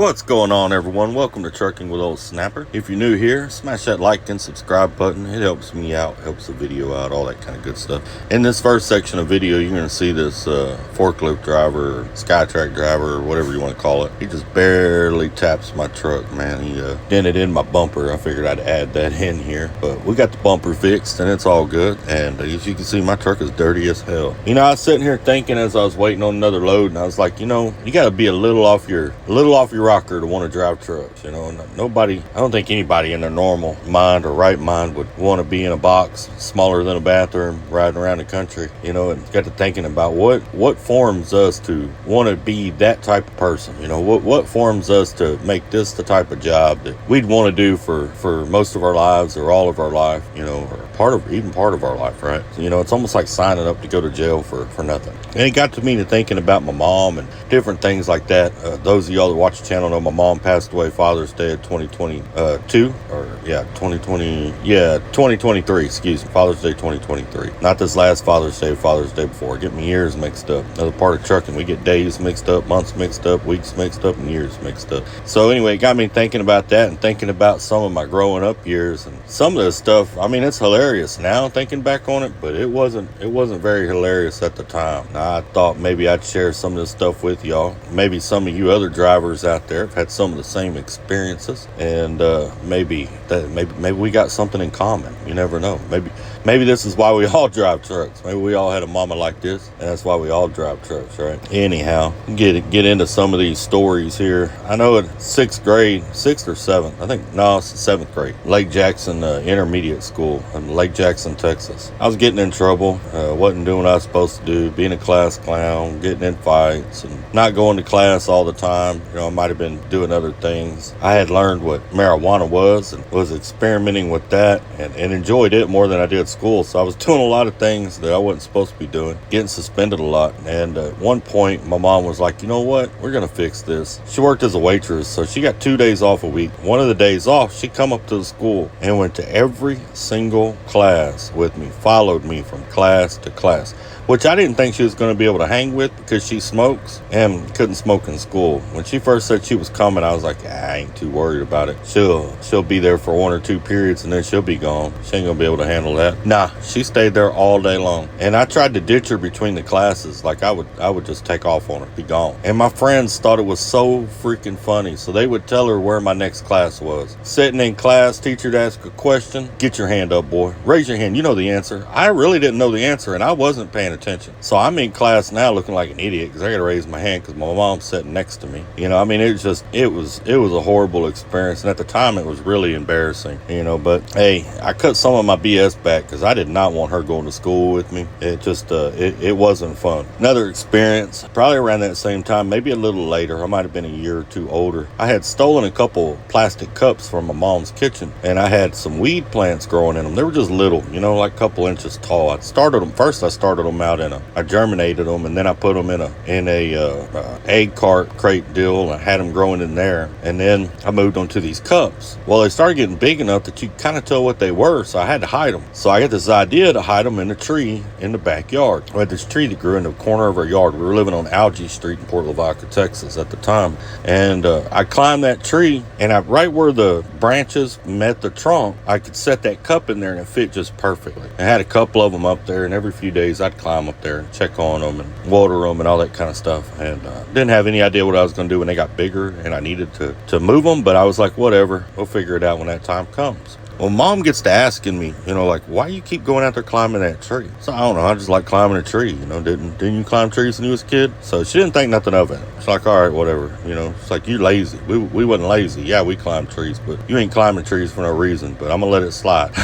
What's going on, everyone? Welcome to Trucking with Old Snapper. If you're new here, smash that like and subscribe button. It helps me out, helps the video out, all that kind of good stuff. In this first section of video, you're going to see this forklift driver, or SkyTrack driver, or whatever you want to call it. He just barely taps my truck, man. He dented in my bumper. I figured I'd add that in here. But we got the bumper fixed, and it's all good. And as you can see, my truck is dirty as hell. You know, I was sitting here thinking as I was waiting on another load, and I was like, you know, you got to be a little off your rocker to want to drive trucks. You know, nobody, I don't think anybody in their normal mind or right mind would want to be in a box smaller than a bathroom riding around the country. You know, and got to thinking about what forms us to want to be that type of person. You know, what forms us to make this the type of job that we'd want to do for most of our lives or all of our life, you know, or part of our life, right? So, you know, it's almost like signing up to go to jail for nothing. And it got to me to thinking about my mom and different things like that. Those of y'all that watch the channel know my mom passed away Father's Day of 2023, excuse me, Father's Day 2023. Not this last Father's Day before. Get me years mixed up. Another part of trucking, we get days mixed up, months mixed up, weeks mixed up, and years mixed up. So anyway, it got me thinking about that and thinking about some of my growing up years and some of this stuff. I mean, it's hilarious now thinking back on it, but it wasn't very hilarious at the time. Now, I thought maybe I'd share some of this stuff with y'all. Maybe some of you other drivers out there have had some of the same experiences, and maybe we got something in common. You never know. Maybe this is why we all drive trucks. Maybe we all had a mama like this, and that's why we all drive trucks, right? Anyhow, get into some of these stories here. I know in 6th or 7th, I think, no, it's 7th grade, Lake Jackson Intermediate School in Lake Jackson, Texas. I was getting in trouble, wasn't doing what I was supposed to do, being a class clown, getting in fights, and not going to class all the time. You know, I might have been doing other things. I had learned what marijuana was and was experimenting with that and enjoyed it more than I did school. So I was doing a lot of things that I wasn't supposed to be doing, getting suspended a lot. And at one point, my mom was like, you know what? We're going to fix this. She worked as a waitress, so she got 2 days off a week. One of the days off, she come up to the school and went to every single class with me, followed me from class to class, which I didn't think she was going to be able to hang with because she smokes and couldn't smoke in school. When she first said she was coming, I was like, I ain't too worried about it. She'll be there for 1 or 2 periods and then she'll be gone. She ain't gonna be able to handle that. Nah, she stayed there all day long. And I tried to ditch her between the classes. Like I would just take off on her, be gone. And my friends thought it was so freaking funny. So they would tell her where my next class was. Sitting in class, teacher would ask a question. Get your hand up, boy. Raise your hand. You know the answer. I really didn't know the answer and I wasn't paying attention. So I'm in class now looking like an idiot because I got to raise my hand because my mom's sitting next to me. You know, I mean, it was a horrible experience. And at the time it was really embarrassing, you know, but hey, I cut some of my BS back because I did not want her going to school with me. It just, it wasn't fun. Another experience, probably around that same time, maybe a little later, I might have been a year or two older. I had stolen a couple plastic cups from my mom's kitchen and I had some weed plants growing in them. They were just little, you know, like a couple inches tall. I started them out I germinated them and then I put them in a egg crate deal and I had them growing in there. And then I moved on to these cups. Well, they started getting big enough that you kind of tell what they were, so I had to hide them. So I had this idea to hide them in a tree in the backyard. We had this tree that grew in the corner of our yard. We were living on Algie Street in Port Lavaca, Texas at the time. And I climbed that tree, and right where the branches met the trunk, I could set that cup in there, and it fit just perfectly. I had a couple of them up there, and every few days I'd climb up there and check on them and water them and all that kind of stuff. And didn't have any idea what I was going to do when they got bigger and I needed to move them, but I was like, whatever, we'll figure it out when that time comes. Well, mom gets to asking me, you know, like, why you keep going out there climbing that tree? So I don't know, I just like climbing a tree, you know. Didn't you climb trees when you was a kid? So she didn't think nothing of it. It's like, all right, whatever, you know. It's like, you lazy. We wasn't lazy. Yeah, we climbed trees, but you ain't climbing trees for no reason, but I'm gonna let it slide.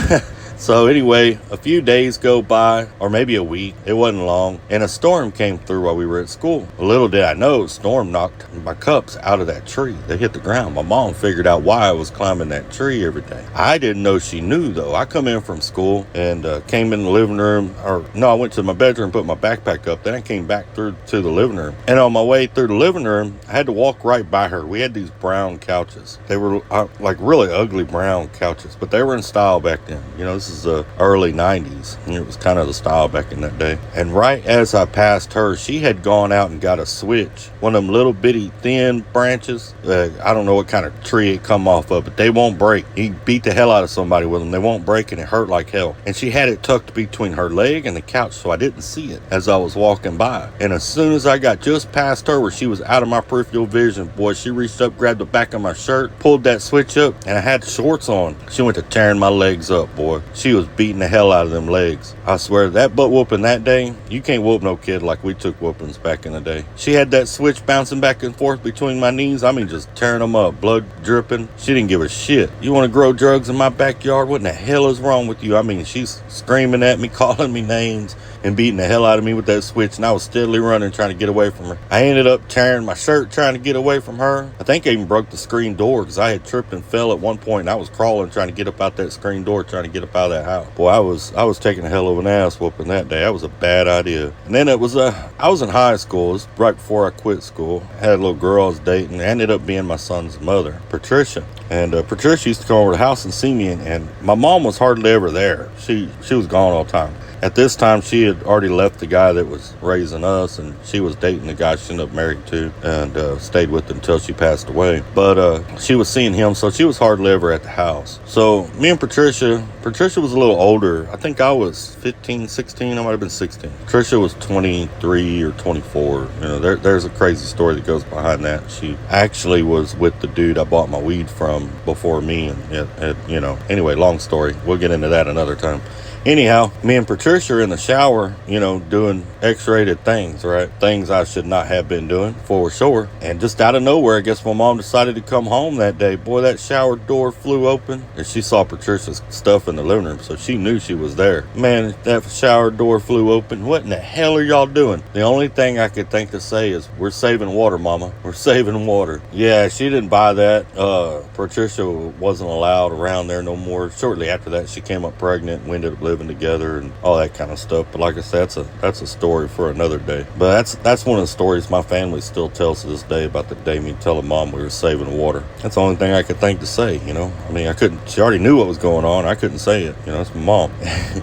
So anyway, a few days go by, or maybe a week. It wasn't long, and a storm came through while we were at school. Little did I know, the storm knocked my cups out of that tree. They hit the ground. My mom figured out why I was climbing that tree every day. I didn't know she knew, though. I come in from school and came in the living room, I went to my bedroom, put my backpack up. Then I came back through to the living room. And on my way through the living room, I had to walk right by her. We had these brown couches. They were like really ugly brown couches, but they were in style back then. You know, this This is the early 90s. And it was kind of the style back in that day. And right as I passed her, she had gone out and got a switch. One of them little bitty thin branches. I don't know what kind of tree it come off of, but they won't break. You beat the hell out of somebody with them. They won't break, and it hurt like hell. And she had it tucked between her leg and the couch, so I didn't see it as I was walking by. And as soon as I got just past her where she was out of my peripheral vision, boy, she reached up, grabbed the back of my shirt, pulled that switch up, and I had shorts on. She went to tearing my legs up, boy. She was beating the hell out of them legs. I swear, that butt whooping that day, you can't whoop no kid like we took whoopings back in the day. She had that switch bouncing back and forth between my knees. I mean, just tearing them up, blood dripping. She didn't give a shit. You want to grow drugs in my backyard? What in the hell is wrong with you? I mean, she's screaming at me, calling me names, and beating the hell out of me with that switch, and I was steadily running, trying to get away from her. I ended up tearing my shirt, trying to get away from her. I think I even broke the screen door, because I had tripped and fell at one point, and I was crawling, trying to get up out that screen door, trying to get up out of that house. Boy, I was taking a hell of an ass whooping that day. That was a bad idea. And then I was in high school. It was right before I quit school. I had a little girl I was dating. It ended up being my son's mother, Patricia. And Patricia used to come over to the house and see me, and my mom was hardly ever there. She was gone all the time. At this time, she had already left the guy that was raising us, and she was dating the guy she ended up married to, and stayed with until she passed away. But she was seeing him, so she was hardly ever at the house. So me and Patricia was a little older. I think I was 15, 16. I might have been 16. Patricia was 23 or 24. You know, there's a crazy story that goes behind that. She actually was with the dude I bought my weed from before me, and you know. Anyway, long story. We'll get into that another time. Anyhow, me and Patricia are in the shower, you know, doing X-rated things, right? Things I should not have been doing, for sure. And just out of nowhere, I guess my mom decided to come home that day. Boy, that shower door flew open, and she saw Patricia's stuff in the living room, so she knew she was there. Man, that shower door flew open. What in the hell are y'all doing? The only thing I could think to say is, we're saving water, Mama. We're saving water. Yeah, she didn't buy that. Patricia wasn't allowed around there no more. Shortly after that, she came up pregnant, and we ended up living together and all that kind of stuff. But like I said, that's a story for another day. But that's one of the stories my family still tells to this day about the day me telling Mom we were saving water. That's the only thing I could think to say, you know. I mean, she already knew what was going on. I couldn't say it, you know. It's my mom.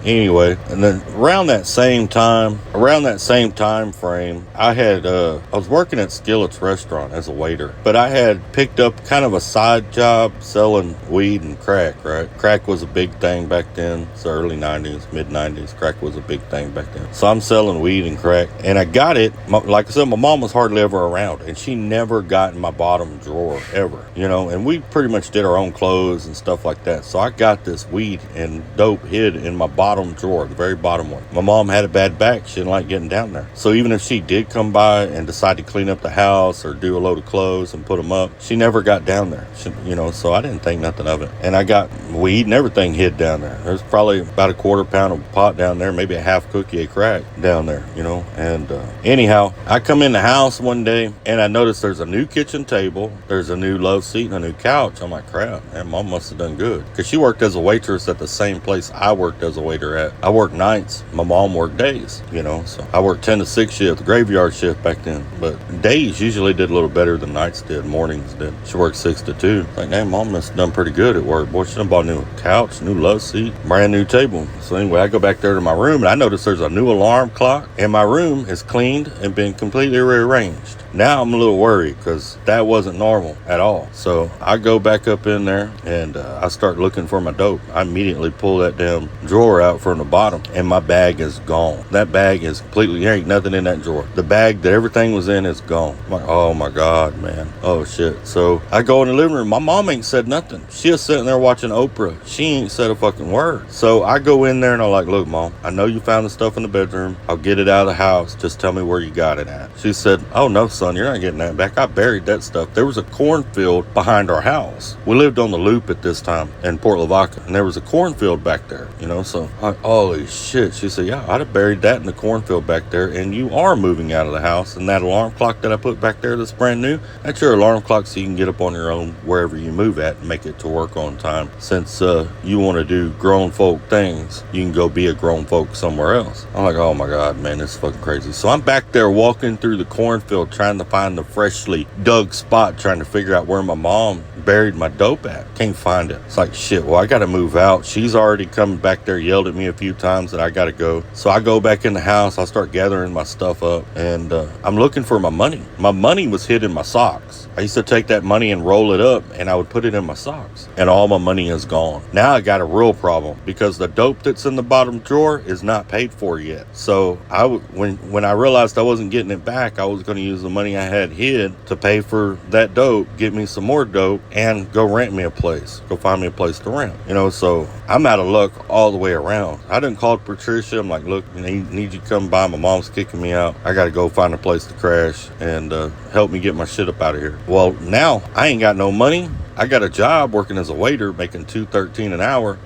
Anyway, and then around that same time frame, I was working at Skillet's restaurant as a waiter, but I had picked up kind of a side job selling weed and crack, right? Crack was a big thing back then. It's the early 90s, mid-90s. Crack was a big thing back then. So I'm selling weed and crack, and I got it. Like I said, my mom was hardly ever around, and she never got in my bottom drawer, ever. You know, and we pretty much did our own clothes and stuff like that. So I got this weed and dope hid in my bottom drawer, the very bottom one. My mom had a bad back. She didn't like getting down there. So even if she did come by and decide to clean up the house or do a load of clothes and put them up, she never got down there. You know, so I didn't think nothing of it. And I got weed and everything hid down there. There's probably about a quarter pound of pot down there, maybe a half cookie of crack down there, you know. And anyhow, I come in the house one day and I noticed there's a new kitchen table, there's a new love seat, and a new couch. I'm like, crap, man, Mom must have done good, because she worked as a waitress at the same place I worked as a waiter at. I worked nights, my mom worked days, you know. So I worked 10 to 6 shift, the graveyard shift back then, but days usually did a little better than nights did, mornings did. She worked 6 to 2. Like, damn, Mom must have done pretty good at work. Boy, she done bought a new couch, new love seat, brand new table. So anyway, I go back there to my room, and I notice there's a new alarm clock, and my room is cleaned and been completely rearranged. Now I'm a little worried, because that wasn't normal at all. So I go back up in there, and I start looking for my dope. I immediately pull that damn drawer out from the bottom, and my bag is gone. That bag is completely, there ain't nothing in that drawer. The bag that everything was in is gone. I'm like, oh my God, man. Oh shit. So I go in the living room. My mom ain't said nothing. She was sitting there watching Oprah. She ain't said a fucking word. So I go in there and I'm like, look, Mom, I know you found the stuff in the bedroom. I'll get it out of the house. Just tell me where you got it at. She said, oh no, son, you're not getting that back. I buried that stuff. There was a cornfield behind our house. We lived on the loop at this time in Port Lavaca, and there was a cornfield back there, you know. So I'm like, holy shit. She said, yeah, I'd have buried that in the cornfield back there, and you are moving out of the house. And that alarm clock that I put back there that's brand new, that's your alarm clock, so you can get up on your own wherever you move at and make it to work on time. Since you want to do grown folk things, you can go be a grown folk somewhere else. I'm like, oh my God, man, this is fucking crazy. So I'm back there walking through the cornfield trying trying to find the freshly dug spot, trying to figure out where my mom buried my dope at. Can't find it. It's like, shit, well, I gotta move out. She's already come back there, yelled at me a few times that I gotta go. So I go back in the house. I start gathering my stuff up, and I'm looking for my money. My money was hid in my socks. I used to take that money and roll it up, and I would put it in my socks, and all my money is gone. Now I got a real problem because the dope that's in the bottom drawer is not paid for yet. So when I realized I wasn't getting it back, I was going to use the money I had hid to pay for that dope, get me some more dope, and go rent me a place, go find me a place to rent. So I'm out of luck all the way around. I done called Patricia. I'm like, look, I need you to come by. My mom's kicking me out. I got to go find a place to crash and help me get my shit up out of here. Well, now I ain't got no money. I got a job working as a waiter making $2.13 an hour,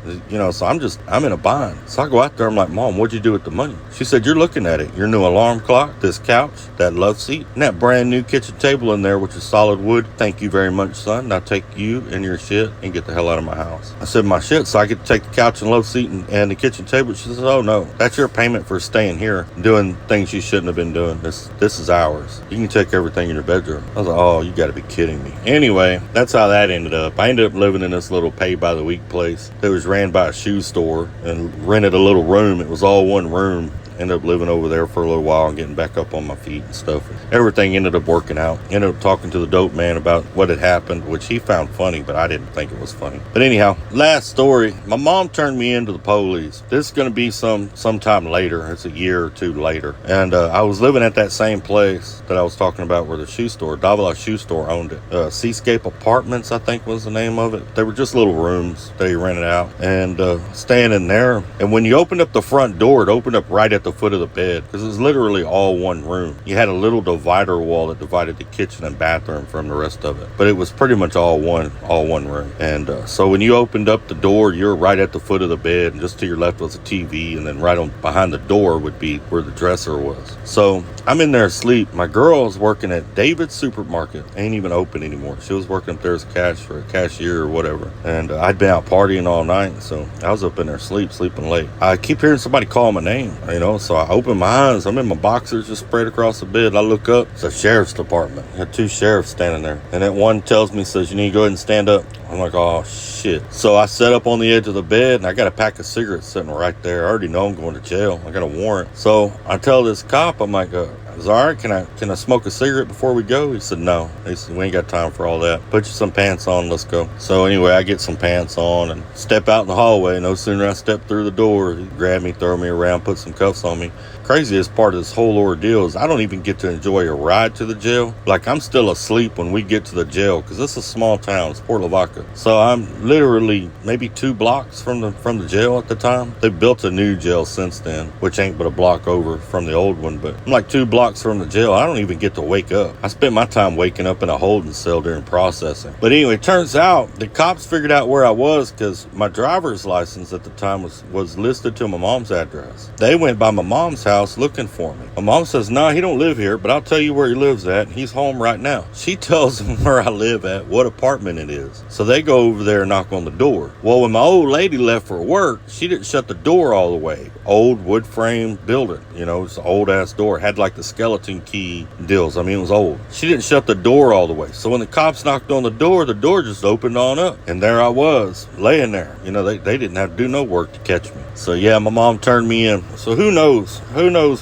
so I'm in a bind. So I go out there, I'm like, Mom, what'd you do with the money? She said, you're looking at it. Your new alarm clock, this couch, that love seat, and that brand new kitchen table in there, which is solid wood. Thank you very much, son. Now take you and your shit and get the hell out of my house. I said, my shit, so I get to take the couch and love seat and the kitchen table. She says, oh no, that's your payment for staying here, doing things you shouldn't have been doing. This is ours. You can take everything in your bedroom. I was like, oh, you gotta be kidding me. Anyway, that's how that ended up. I ended up living in this little pay-by-the-week place that was ran by a shoe store and rented a little room. It was all one room. Ended up living over there for a little while and getting back up on my feet and stuff. Everything ended up working out. Ended up talking to the dope man about what had happened, which he found funny, but I didn't think it was funny. But anyhow, last story. My mom turned me into the police. This is going to be sometime later. It's a year or two later. And I was living at that same place that I was talking about where the shoe store, Davila Shoe Store, owned it. Seascape Apartments, I think was the name of it. They were just little rooms that he rented out. And staying in there. And when you opened up the front door, it opened up right at the foot of the bed because it's literally all one room. You had a little divider wall that divided the kitchen and bathroom from the rest of it, but it was pretty much all one room. And so when you opened up the door, you're right at the foot of the bed, and just to your left was a TV, and then right on behind the door would be where the dresser was. So I'm in there asleep. My girl's working at David's Supermarket. Ain't even open anymore. She was working up there as a cashier or whatever, and I'd been out partying all night, so I was up in there sleeping late. I keep hearing somebody call my name, so I open my eyes. I'm in my boxers just spread across the bed. I look up. It's a sheriff's department. I had two sheriffs standing there. And that one tells me, says, you need to go ahead and stand up. I'm like, oh, shit. So I sat up on the edge of the bed, and I got a pack of cigarettes sitting right there. I already know I'm going to jail. I got a warrant. So I tell this cop, I'm like, is it all right? Can I smoke a cigarette before we go? He said, no. He said, we ain't got time for all that. Put you some pants on. Let's go. So anyway, I get some pants on and step out in the hallway. No sooner I step through the door, he grabbed me, throw me around, put some cuffs on me. Craziest part of this whole ordeal is I don't even get to enjoy a ride to the jail. Like, I'm still asleep when we get to the jail because this is a small town. It's Port Lavaca. So I'm literally maybe 2 blocks from the jail at the time. They built a new jail since then, which ain't but a block over from the old one. But I'm like 2 blocks from the jail. I don't even get to wake up. I spent my time waking up in a holding cell during processing. But anyway, it turns out the cops figured out where I was because my driver's license at the time was listed to my mom's address. They went by my mom's house looking for me. My mom says, no, he don't live here, but I'll tell you where he lives at. He's home right now. She tells them where I live at, what apartment it is. So they go over there and knock on the door. Well, when my old lady left for work, she didn't shut the door all the way. Old wood frame building, it's an old ass door. It had like the skeleton key deals. I mean, it was old. She didn't shut the door all the way. So when the cops knocked on the door just opened on up. And there I was, laying there. They didn't have to do no work to catch me. So yeah, my mom turned me in. So who knows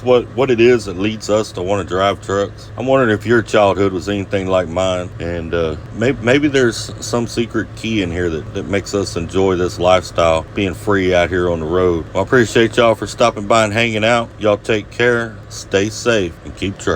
what it is that leads us to want to drive trucks. I'm wondering if your childhood was anything like mine, and maybe there's some secret key in here that makes us enjoy this lifestyle, being free out here on the road. Well, I appreciate y'all for stopping by and hanging out. Y'all take care, stay safe, and keep trucking.